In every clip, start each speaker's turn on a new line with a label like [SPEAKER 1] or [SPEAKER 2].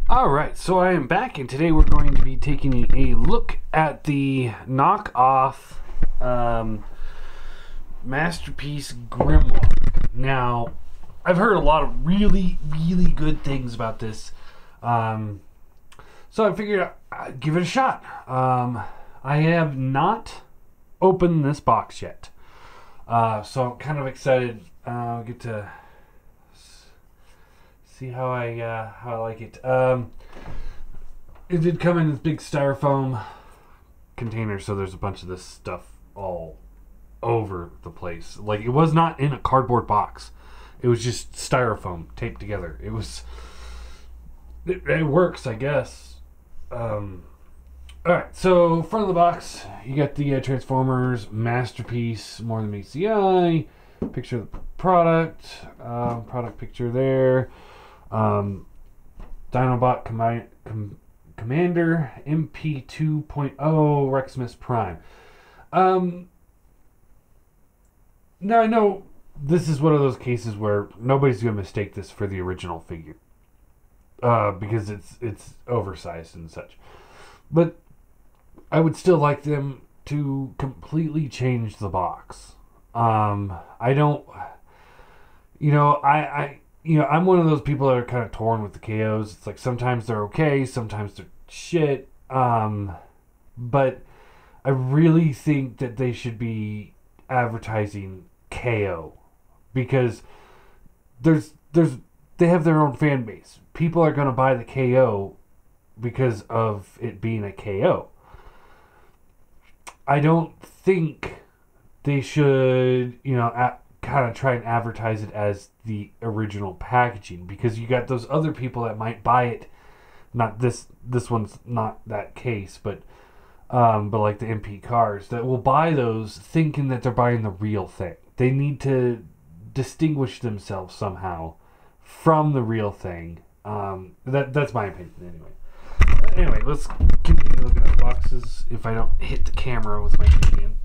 [SPEAKER 1] Alright, so I am back, and today we're going to be taking a look at the knockoff Masterpiece Grimlock. Now, I've heard a lot of really good things about this, so I figured I'd give it a shot. I have not opened this box yet, so I'm kind of excited. I'll get to see how I like it. It did come in this big styrofoam container, so there's a bunch of this stuff all over the place. Like, it was not in a cardboard box. It was just styrofoam taped together. It works, I guess. Alright, so front of the box, you got the Transformers Masterpiece, more than meets the eye, picture of the product picture there. Dinobot Commander MP 2.0 Reximus Prime. Now I know this is one of those cases where nobody's going to mistake this for the original figure, because it's oversized and such. But I would still like them to completely change the box. I don't, I'm one of those people that are kind of torn with the KOs. It's like sometimes they're okay, sometimes they're shit. But I really think that they should be advertising KO, because they have their own fan base. People are going to buy the KO because of it being a KO. I don't think they should, kind of try and advertise it as the original packaging, because you got those other people that might buy it. Not this one's not that case, but like the MP cars that will buy those thinking that they're buying the real thing. They need to distinguish themselves somehow from the real thing. That's my opinion anyway. Let's continue looking at the boxes if I don't hit the camera with my hand.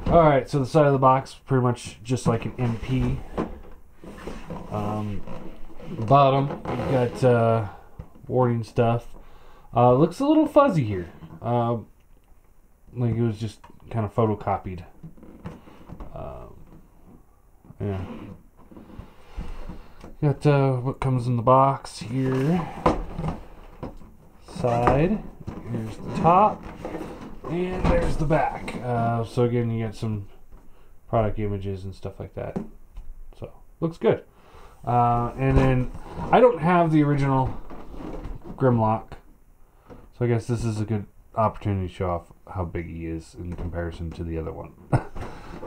[SPEAKER 1] Alright, so the side of the box, pretty much just like an MP. Bottom, you've got warning stuff. Looks a little fuzzy here. Like it was just kind of photocopied. Yeah. Got what comes in the box here. Side. Here's the top. And there's the back. So again, you get some product images and stuff like that. So, looks good. And then, I don't have the original Grimlock. So I guess this is a good opportunity to show off how big he is in comparison to the other one.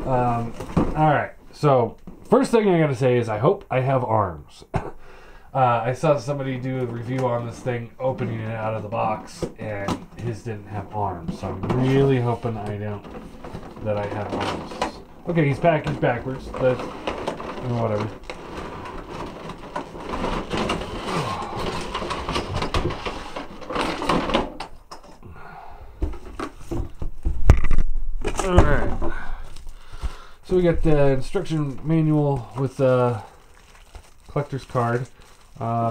[SPEAKER 1] Alright, so first thing I gotta say is I hope I have arms. I saw somebody do a review on this thing, opening it out of the box, and his didn't have arms. So I'm really hoping that I have arms. Okay, he's packaged backwards. That's whatever. Alright. So we got the instruction manual with the collector's card.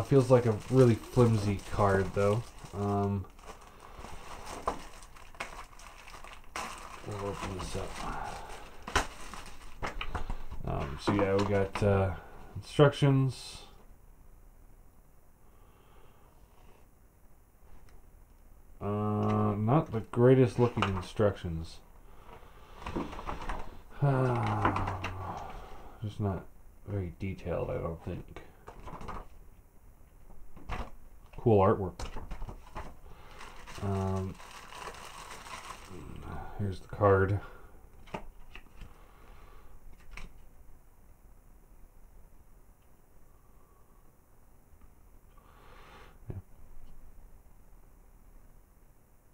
[SPEAKER 1] Feels like a really flimsy card, though. We'll open this up. So yeah, we got instructions. Not the greatest looking instructions. Just not very detailed, I don't think. Cool artwork. Here's the card. Yeah.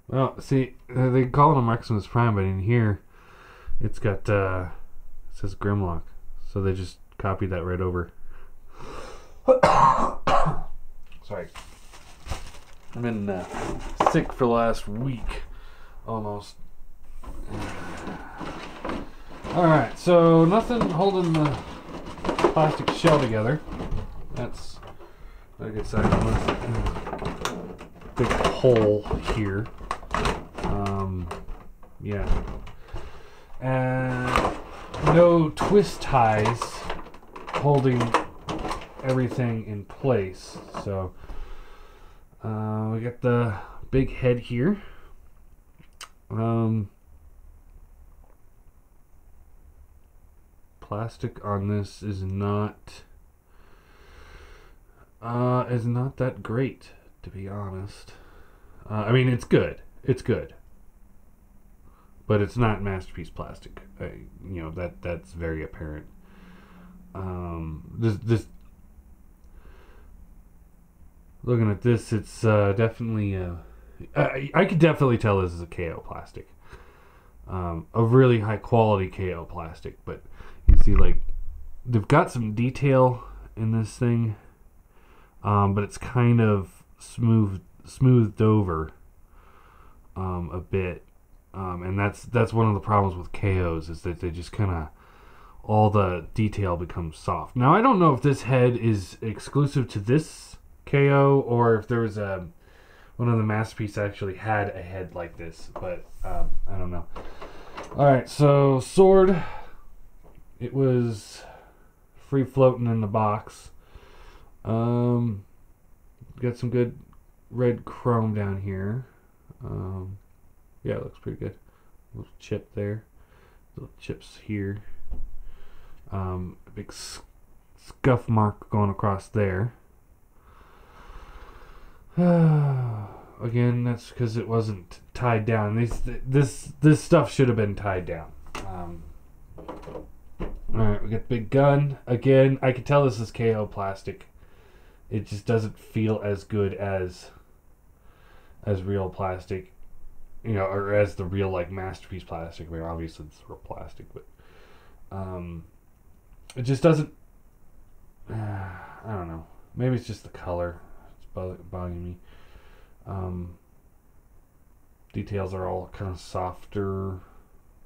[SPEAKER 1] Well, see, they call him Reximus Prime, but in here, it's got, it says Grimlock. So they just copied that right over. Sorry. I've been sick for the last week, almost. Alright, so nothing holding the plastic shell together. That's Like I said, big hole here. Yeah. And no twist ties holding everything in place. So we got the big head here. Plastic on this is not that great, to be honest. I mean, it's good. It's good. But it's not masterpiece plastic. You know, that's very apparent. This looking at this, it's definitely I could definitely tell this is a KO plastic. A really high quality KO plastic, but you see, like, they've got some detail in this thing, but it's kind of smoothed over a bit. And that's one of the problems with KOs, is that they just kind of, all the detail becomes soft. Now, I don't know if this head is exclusive to this KO, or if there was one of the masterpiece actually had a head like this, but I don't know. Alright, so sword, it was free floating in the box. Got some good red chrome down here. Yeah, it looks pretty good. Little chip there. Little chips here. A big scuff mark going across there. Again, that's because it wasn't tied down. This stuff should have been tied down. Alright, we got the big gun. Again, I can tell this is KO plastic. It just doesn't feel as good as real plastic. You know, or as the real, like, masterpiece plastic. I mean, obviously it's real plastic, but it just doesn't. I don't know. Maybe it's just the color. It's bothering me. Details are all kind of softer.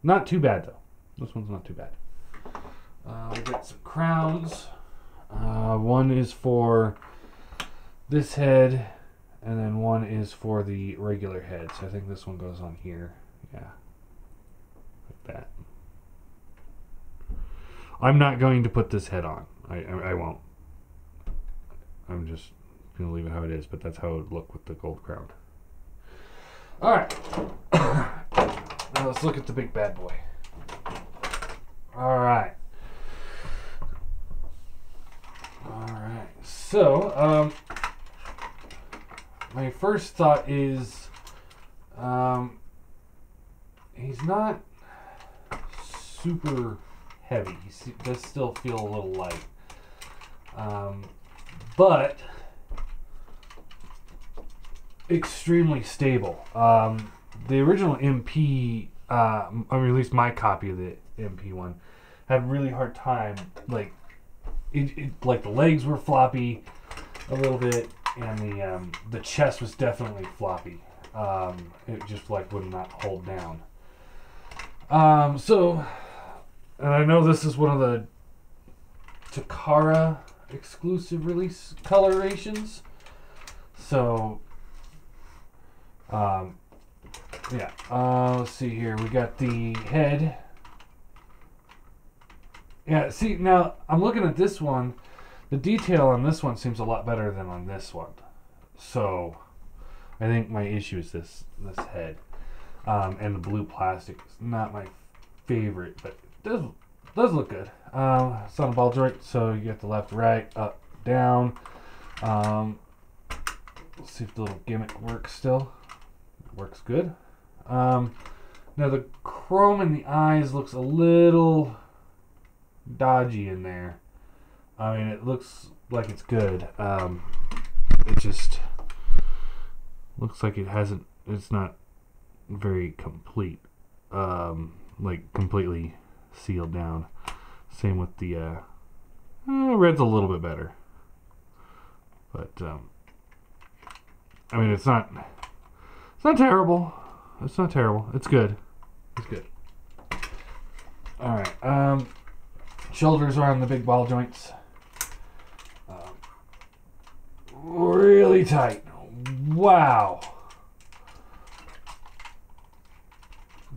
[SPEAKER 1] Not too bad though. This one's not too bad. We got some crowns. One is for this head, and then one is for the regular head. So I think this one goes on here. Yeah. Like that. I'm not going to put this head on. I won't. I'm just going to leave it how it is, but that's how it would look with the gold crown. Alright. Now let's look at the big bad boy. Alright. Alright. So, my first thought is, he's not super heavy. He does still feel a little light. But extremely stable. The original MP, I mean, at least my copy of the MP one, had a really hard time. Like, like the legs were floppy a little bit, and the chest was definitely floppy. It just like would not hold down. So, and I know this is one of the Takara exclusive release colorations. So, yeah. Let's see here. We got the head. Yeah, see, now I'm looking at this one. The detail on this one seems a lot better than on this one. So, I think my issue is this head. And the blue plastic is not my favorite, but it does look good. It's on a ball joint, so you get the left, right, up, down. Let's see if the little gimmick works still. It works good. Now the chrome in the eyes looks a little dodgy in there. I mean, it looks like it's good. It just looks like it's not very complete. Like completely sealed down. Same with the red's a little bit better. But I mean, it's not terrible. It's not terrible. It's good. It's good. Alright. Shoulders are on the big ball joints. really tight. Wow.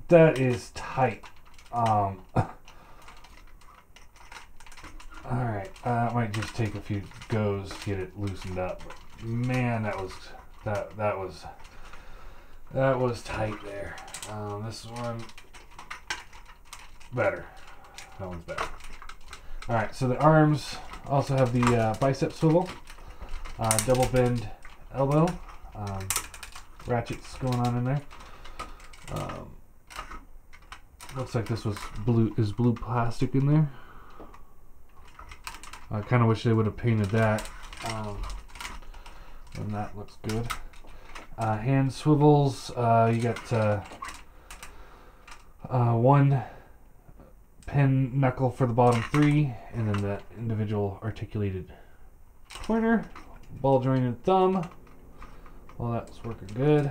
[SPEAKER 1] That is tight. Alright, it might just take a few goes to get it loosened up. But man, that was tight there. This one better. That one's better. Alright, so the arms also have the bicep swivel, double bend elbow, ratchets going on in there. Looks like this was blue plastic in there. I kind of wish they would have painted that. And that looks good. Hand swivels. You got one pen knuckle for the bottom three, and then the individual articulated pointer, ball jointed thumb. Well, that's working good.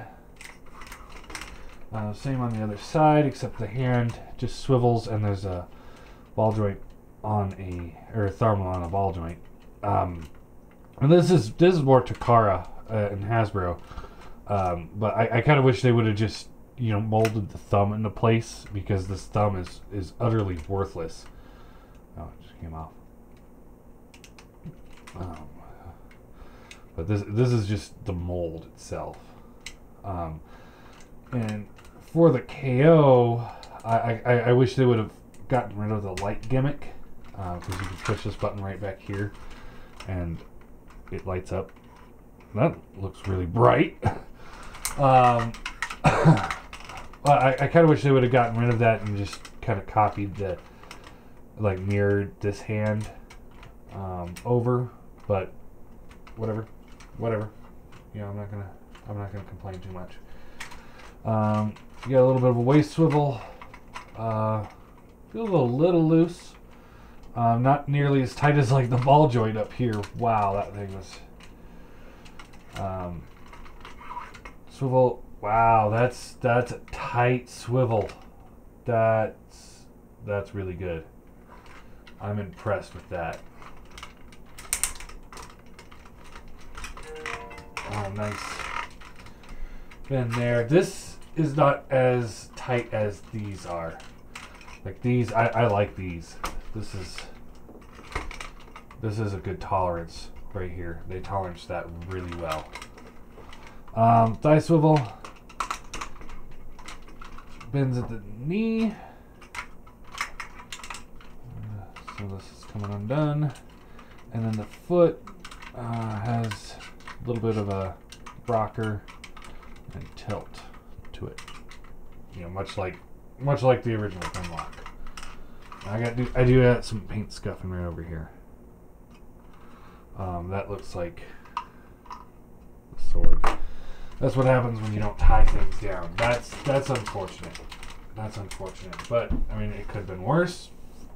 [SPEAKER 1] Same on the other side, except the hand just swivels, and there's a ball joint on a thumb on a ball joint. And this is more Takara and Hasbro, but I kind of wish they would have just molded the thumb into place, because this thumb is utterly worthless. Oh, it just came off. But this is just the mold itself. And for the KO, I wish they would have gotten rid of the light gimmick, because you can push this button right back here and it lights up. That looks really bright. Well, I kind of wish they would have gotten rid of that and just kind of copied mirrored this hand over, but whatever. I'm not gonna complain too much. You got a little bit of a waist swivel. Feels a little loose. Not nearly as tight as the ball joint up here. Wow, that thing was. Swivel. Wow, that's a tight swivel. That's really good. I'm impressed with that. Oh, nice. Bend there. This is not as tight as these are. These, I like these. This is a good tolerance right here. They tolerance that really well. Thigh swivel. Bends at the knee. So this is coming undone. And then the foot has a little bit of a rocker and tilt to it. Much like the original Grimlock. I do have some paint scuffing right over here. That looks like a sword. That's what happens when you don't tie things down. That's unfortunate. That's unfortunate. But I mean, it could have been worse.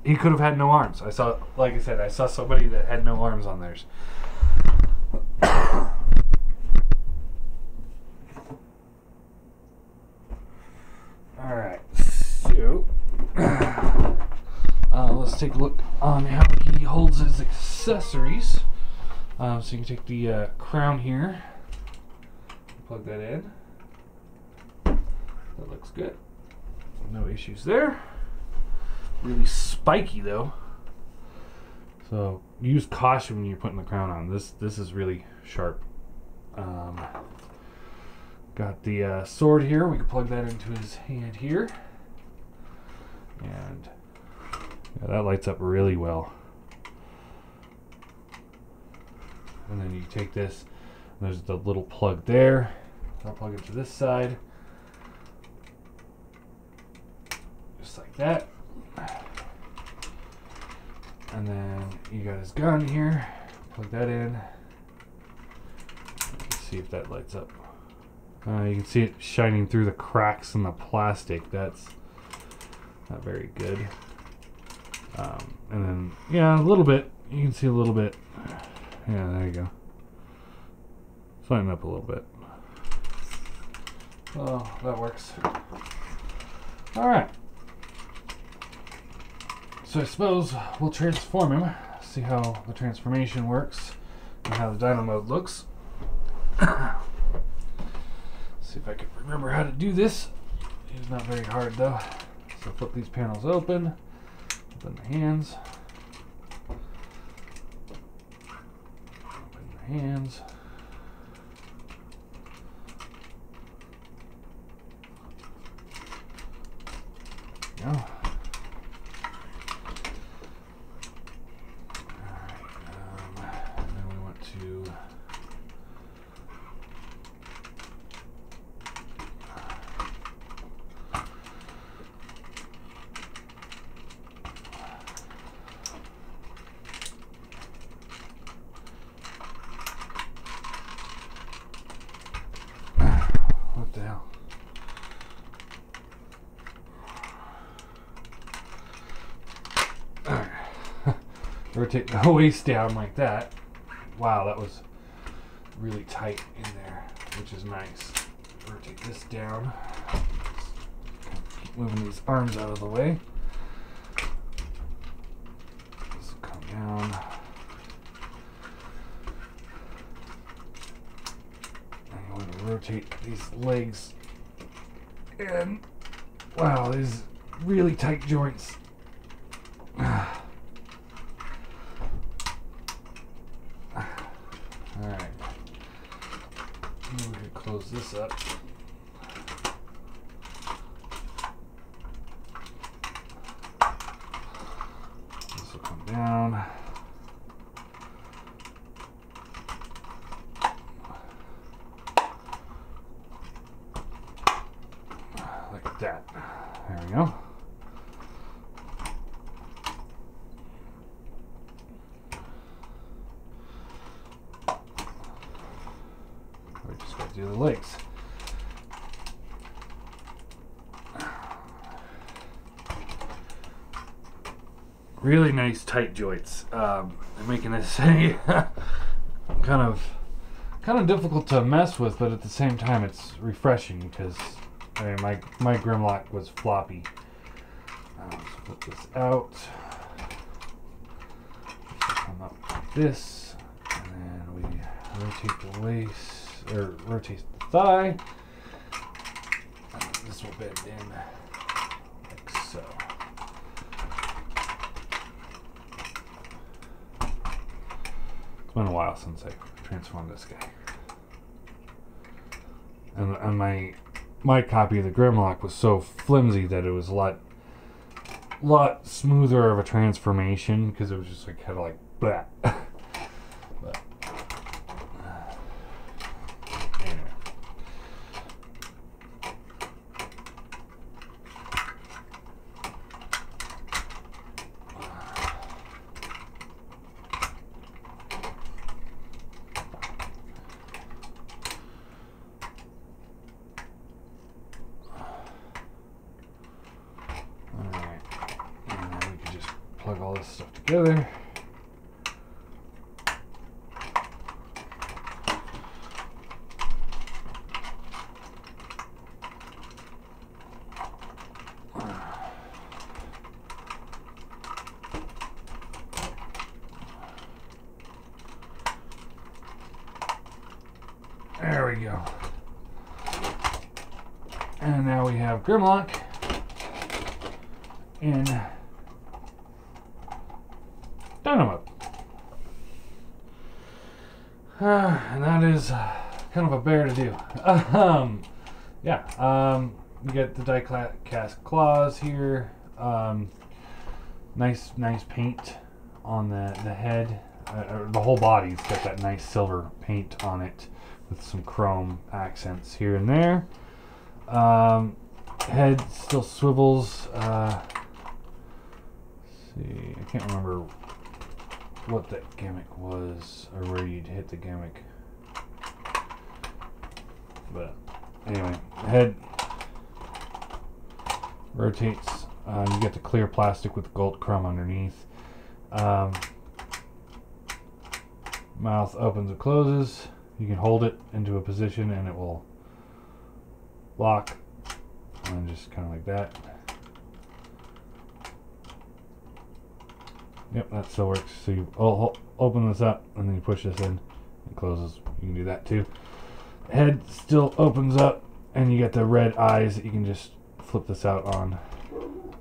[SPEAKER 1] He could have had no arms. Like I said, I saw somebody that had no arms on theirs. Alright, so let's take a look on how he holds his accessories. So you can take the crown here, plug that in. That looks good. No issues there. Really spiky though. So use caution when you're putting the crown on. This is really sharp. Got the sword here. We can plug that into his hand here. And yeah, that lights up really well. And then you take this, and there's the little plug there. I'll plug it to this side. Just like that. And then you got his gun here. Plug that in. Let's see if that lights up. You can see it shining through the cracks in the plastic. That's not very good. And then, yeah, a little bit. You can see a little bit. Yeah, there you go. Lighten up a little bit. Oh, that works. Alright. So I suppose we'll transform him. See how the transformation works and how the dyno mode looks. See if I can remember how to do this. It's not very hard though. So flip these panels open the hands. Open the hands. There we go. What the hell? Alright. Rotate the waist down like that. Wow, that was really tight in there, which is nice. Rotate this down. Keep moving these arms out of the way. This will come down. I'm going to rotate these legs. And wow, these really tight joints. Alright. We can close this up. This will come down. Like that. There we go. We just got to do the legs. Really nice tight joints. They're making this kind of difficult to mess with, but at the same time it's refreshing because I mean, my Grimlock was floppy. Let's put this out. Come up like this, and then we rotate the waist, or rotate the thigh. And this will bend in like so. It's been a while since I transformed this guy, and my copy of the Grimlock was so flimsy that it was a lot smoother of a transformation because it was just like kind of like blah. But anyway. Plug all this stuff together. There we go. And now we have Grimlock in Dynamo. And that is kind of a bear to do. You get the die-cast claws here. Nice paint on the head. The whole body's got that nice silver paint on it with some chrome accents here and there. Head still swivels. Let's see, I can't remember what that gimmick was or where you'd hit the gimmick, but anyway, head rotates. You get the clear plastic with gold chrome underneath. Mouth opens and closes. You can hold it into a position and it will lock, and just kind of like that. Yep, that still works. So you open this up and then you push this in, it closes. You can do that too. head still opens up, and you get the red eyes that you can just flip this out on.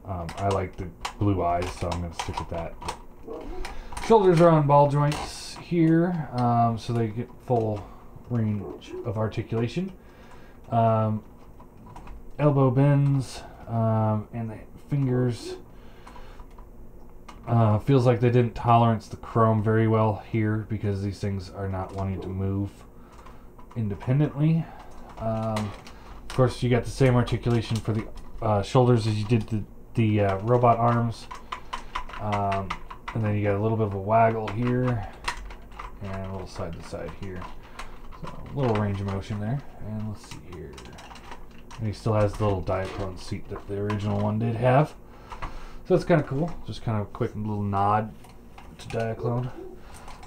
[SPEAKER 1] I like the blue eyes, so I'm going to stick with that. Shoulders are on ball joints here, so they get full range of articulation. Elbow bends, and the fingers. Feels like they didn't tolerance the chrome very well here because these things are not wanting to move independently. Of course, you got the same articulation for the shoulders as you did the robot arms. And then you got a little bit of a waggle here and a little side to side here. So a little range of motion there. And let's see here. And he still has the little diaprone seat that the original one did have. So that's kind of cool. Just kind of a quick little nod to Diaclone.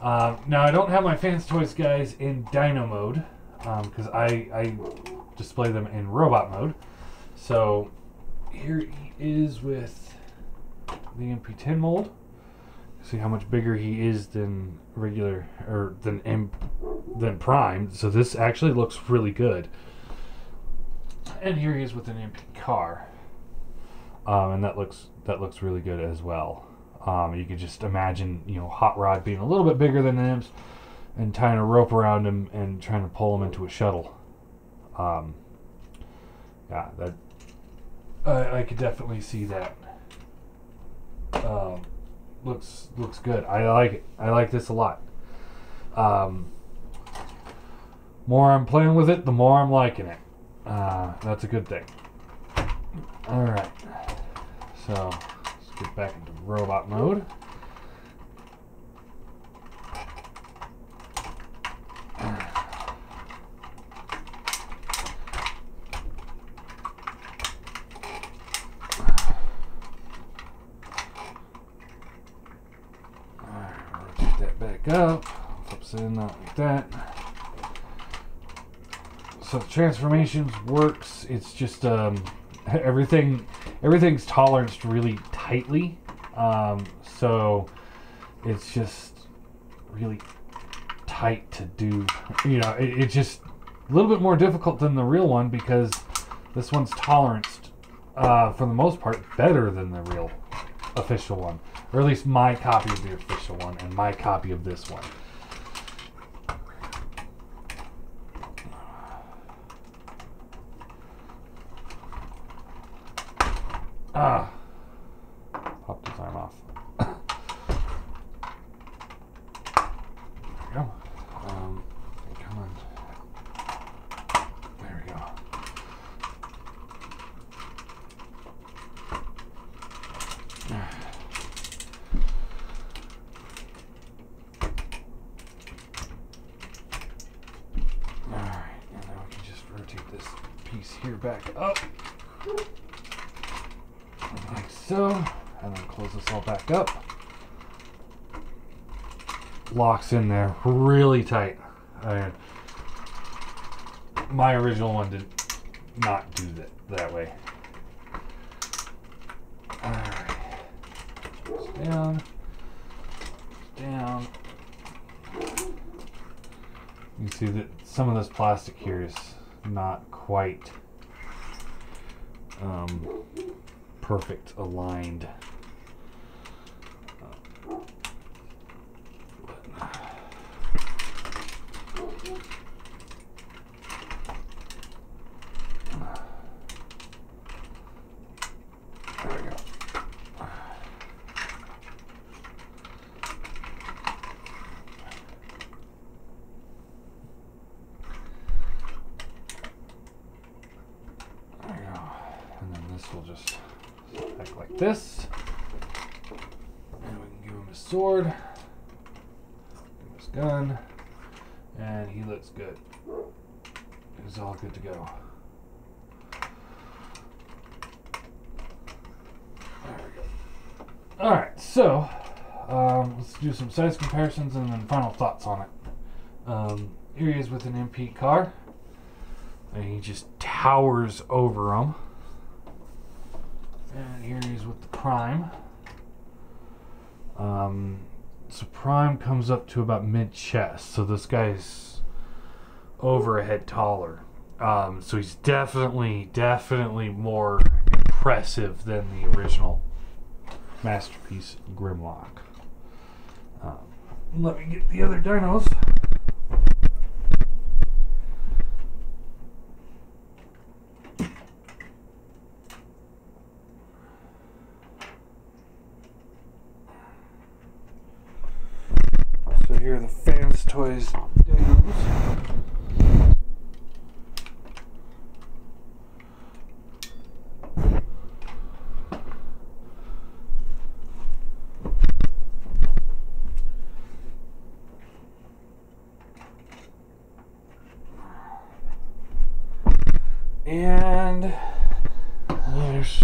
[SPEAKER 1] Now I don't have my Fans Toys guys in Dino mode because I display them in robot mode. So here he is with the MP10 mold. See how much bigger he is than regular or than Prime. So this actually looks really good. And here he is with an MP car. And that looks really good as well. You could just imagine, Hot Rod being a little bit bigger than Imps and tying a rope around him and trying to pull him into a shuttle. Yeah, that I could definitely see that. Looks good. I like it. I like this a lot. More I'm playing with it, the more I'm liking it. That's a good thing. All right. So let's get back into robot mode. Rotate that back up. Flips in like that. So the transformations works. It's just everything's toleranced really tightly, so it's just really tight to do. It's just a little bit more difficult than the real one because this one's toleranced for the most part better than the real official one, or at least my copy of the official one and my copy of this one. Popped his arm off. There we go. Come on. There we go. Alright, and now we can just rotate this piece here back up. Like so, and then close this all back up. Locks in there really tight. My original one did not do that way. Alright. Down. Down. You can see that some of this plastic here is not quite perfect aligned. There we go. There we go. And then this will just back like this, and we can give him his sword, give him his gun, and he looks good. He's all good to go. There we go. Alright, so let's do some size comparisons and then final thoughts on it. Here he is with an MP car, and he just towers over him. And here he is with the Prime. So Prime comes up to about mid-chest. So this guy's over a head taller. So he's definitely more impressive than the original Masterpiece Grimlock. Let me get the other dinos. So here are the Fans Toys dinos. And there's,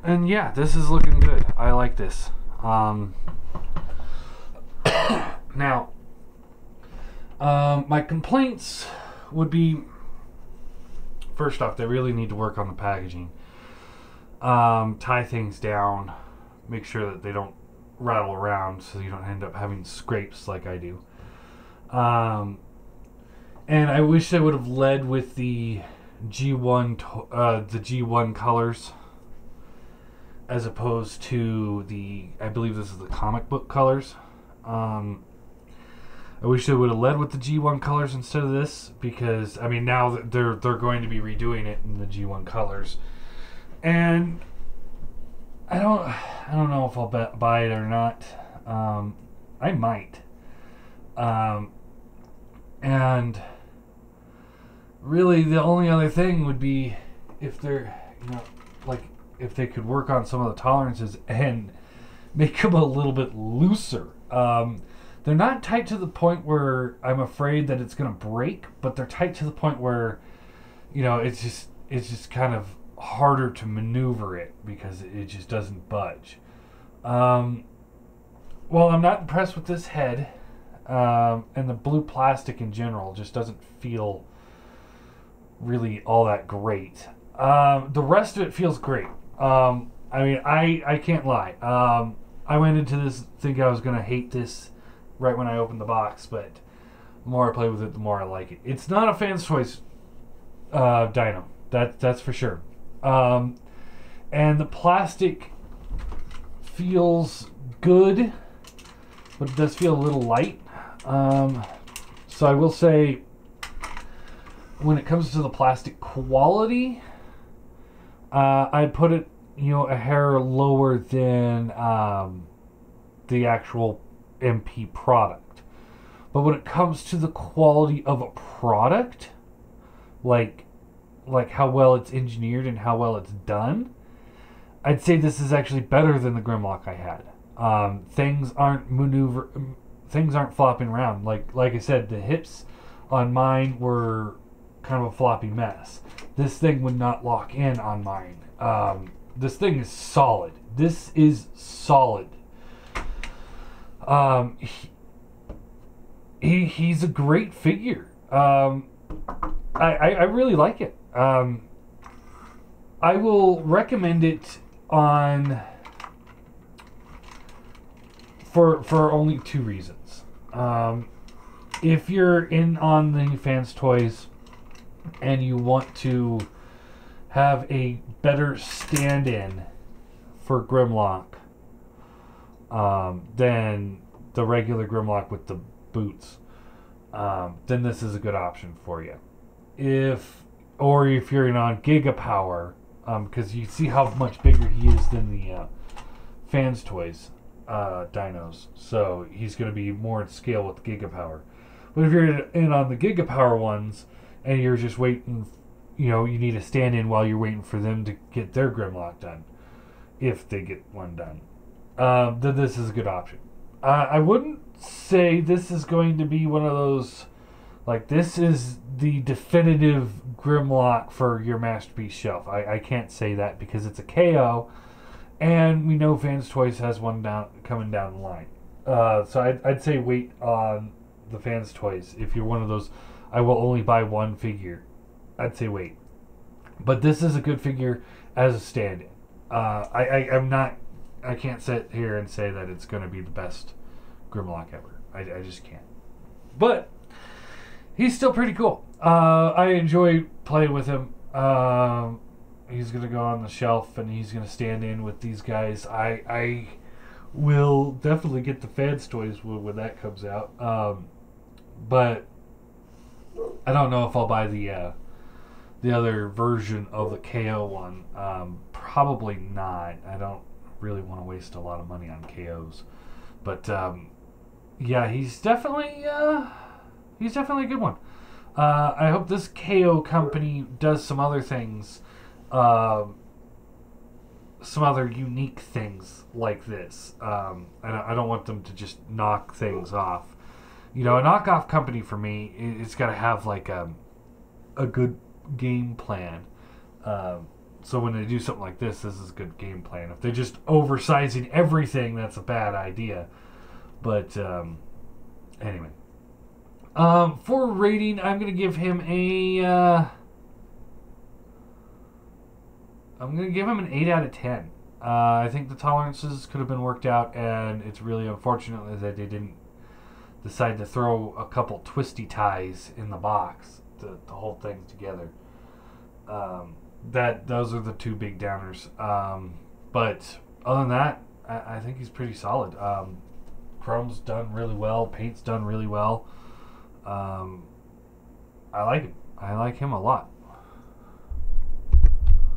[SPEAKER 1] and yeah, this is looking good. I like this. Now, my complaints would be, first off, they really need to work on the packaging. Tie things down, make sure that they don't rattle around so you don't end up having scrapes like I do. And I wish they would have led with the G1 colors as opposed to the, I believe this is the comic book colors. I wish they would have led with the G1 colors instead of this, because I mean now that they're going to be redoing it in the G1 colors, and I don't know if I'll buy it or not. I might. And really, the only other thing would be if they're, like if they could work on some of the tolerances and make them a little bit looser. They're not tight to the point where I'm afraid that it's going to break, but they're tight to the point where, it's just kind of harder to maneuver it because it just doesn't budge. Well, I'm not impressed with this head. And the blue plastic in general just doesn't feel really all that great. The rest of it feels great. I mean, I can't lie. I went into this thinking I was going to hate this right when I opened the box, but the more I play with it, the more I like it. It's not a Fans Toys dyno. That's for sure. And the plastic feels good, but it does feel a little light. So I will say, when it comes to the plastic quality, I'd put it, a hair lower than the actual MP product. But when it comes to the quality of a product, like how well it's engineered and how well it's done, I'd say this is actually better than the Grimlock I had. Things aren't flopping around. Like I said, the hips on mine were kind of a floppy mess. This thing would not lock in on mine. This thing is solid. This is solid. He's a great figure. I really like it. I will recommend it on for only two reasons. If you're in on the Fans Toys and you want to have a better stand-in for Grimlock than the regular Grimlock with the boots, then this is a good option for you. If you're in on Giga Power, because you see how much bigger he is than the Fans Toys dinos, so he's going to be more in scale with Giga Power. But if you're in on the Giga Power ones and you're just waiting, you need a stand-in while you're waiting for them to get their Grimlock done, if they get one done, then this is a good option. I wouldn't say this is going to be one of those, like, this is the definitive Grimlock for your Masterpiece shelf. I can't say that because it's a KO, and we know Fans Toys has one coming down the line. So I'd say wait on the Fans Toys. If you're one of those, I will only buy one figure, I'd say wait. But this is a good figure as a stand-in. I can't sit here and say that it's going to be the best Grimlock ever. I just can't. But he's still pretty cool. I enjoy playing with him. He's gonna go on the shelf and he's gonna stand in with these guys. I will definitely get the Fans toys when that comes out. But I don't know if I'll buy the other version of the KO one. Probably not. I don't really want to waste a lot of money on KOs. But yeah, he's definitely a good one. I hope this KO company does some other things, some other unique things like this. I don't want them to just knock things off. You know, a knockoff company for me, it's got to have like a good game plan. So when they do something like this is a good game plan. If they're just oversizing everything, that's a bad idea. But anyway, for rating, I'm gonna give him an 8 out of 10. I think the tolerances could have been worked out, and it's really unfortunate that they didn't decide to throw a couple twisty ties in the box to hold things together. Those are the two big downers. But other than that, I think he's pretty solid. Chrome's done really well. Paint's done really well. I like him. I like him a lot.